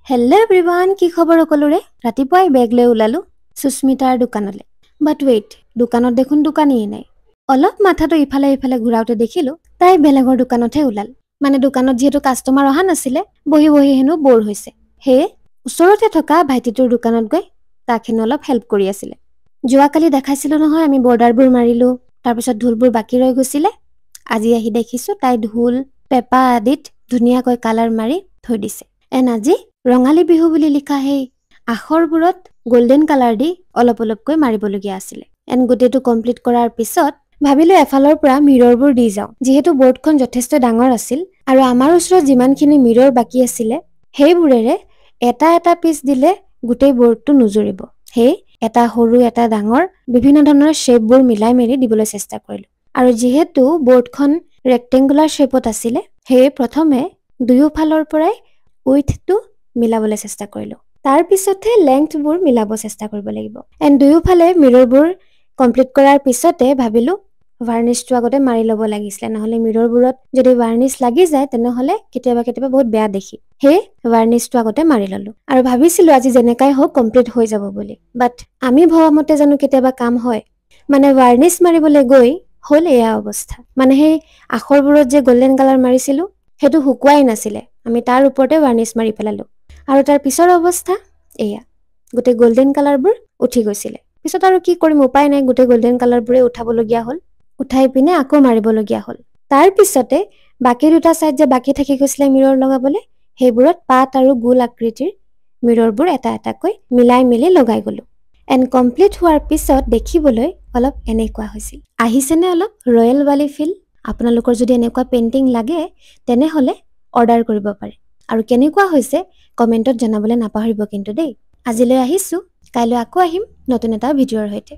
Hello everyone, কি খবৰ সকলোৰে? ৰাতিপুৱাই বেগ লৈ ওলালো সুস্মিতাৰ দোকানলৈ। But wait, দোকানত দেখোন দোকানীয়ে নাই। অলপ মাথাটো ইফালে ঘুৰাওতে দেখিলো তাই বেলেগৰ দোকানতহে ওলাল। মানে দোকানত যেহেতু কাস্টমাৰ অহা নাছিলে, বহি হেনো বৰ হৈছে। হে ওচৰতে থকা ভাইটিটোৰ দোকানত গৈ তাক হেনো অলপ হেল্প কৰি আছিলে। যোৱাকালি দেখাইছিলো নহয় আমি বৰ্ডাৰবোৰ মাৰিলো, তাৰপিছত ঢোলবোৰ বাকি ৰৈ গৈছিলে। আজি আহি দেখিছো তাই ঢোল পেপা আদিত ধুনীয়াকৈ কালাৰ মাৰি থৈ দিছে। আজি ৰঙালী বিহু বুলি লিখা হেই আখৰবোৰত গোল্ডেন কালাৰ দি অলপকৈ মাৰিবলগীয়া আছিলে। গোটেইটো কমপ্লিট কৰাৰ পিছত ভাবিলো এফালৰ পৰা মিৰৰবোৰ দি যাওঁ, যিহেতু বৰ্ডখন যথেষ্ট ডাঙৰ আছিল আৰু আমাৰ ওচৰত যিমানখিনি মিৰৰ বাকি আছিলে সেইবোৰেৰে এটা পিচ দিলে গোটেই বৰ্ডটো নুজুৰিব। হেই এটা সৰু এটা ডাঙৰ বিভিন্ন ধৰণৰ শ্বেপবোৰ মিলাই মেলি দিবলৈ চেষ্টা কৰিলো। আৰু যিহেতু বৰ্ডখন ৰেক্টেংগুলাৰ শ্বেপত আছিলে, সেয়ে প্ৰথমে দুয়োফালৰ পৰাই উইথটো মিলাবলৈ চেষ্টা কৰিলো। তাৰ পিছতে লেংথবোৰ মিলাব চেষ্টা কৰিব লাগিব। দুয়োফালে মিৰৰবোৰ কমপ্লিট কৰাৰ পিছতে ভাবিলো ভাৰ্নিছটো আগতে মাৰি ল'ব লাগিছিলে, নহলে মিৰৰবোৰত যদি ভাৰ্নিছ লাগি যায় তেনেহলে কেতিয়াবা বহুত বেয়া দেখি। সেয়ে ভাৰ্নিছটো আগতে মাৰি ললো আৰু ভাবিছিলো আজি যেনেকাই হওক কমপ্লিট হৈ যাব বুলি। বাট আমি ভবা মতে জানো কেতিয়াবা কাম হয়? মানে ভাৰ্নিছ মাৰিবলৈ গৈ হ'ল এয়া অৱস্থা। মানে সেই আখৰবোৰত যে গোল্ডেন কালাৰ মাৰিছিলো সেইটো শুকুৱাই নাছিলে, আমি তাৰ ওপৰতে ভাৰ্নিছ মাৰি পেলালো আৰু তাৰ পিছৰ অৱস্থা এয়া, গোটেই গোল্ডেন কালাৰবোৰ উঠি গৈছিলে। পিছত আৰু কি কৰিম, উপায় নাই, গোটেই গোল্ডেন কালাৰবোৰে উঠাবলগীয়া হ'ল, উঠাই পিনে আকৌ মাৰিবলগীয়া হ'ল। তাৰ পিছতে বাকী দুটা চাইড যে বাকী থাকি গৈছিলে মিৰৰ লগাবলৈ, সেইবোৰত পাত আৰু গোল আকৃতিৰ মিৰৰবোৰ এটাকৈ মিলাই মেলি লগাই গলো। কমপ্লিট হোৱাৰ পিছত দেখিবলৈ অলপ এনেকুৱা হৈছিল। আহিছেনে অলপ ৰয়েল ৱালি ফিল? আপোনালোকৰ যদি এনেকুৱা পেইণ্টিং লাগে তেনেহলে অৰ্ডাৰ কৰিব পাৰে। আৰু কেনেকুৱা হৈছে কমেণ্টত জনাবলৈ নাপাহৰিব কিন্তু দেই। আজিলৈ আহিছো, কাইলৈ আকৌ আহিম নতুন এটা ভিডিঅ'ৰ সৈতে।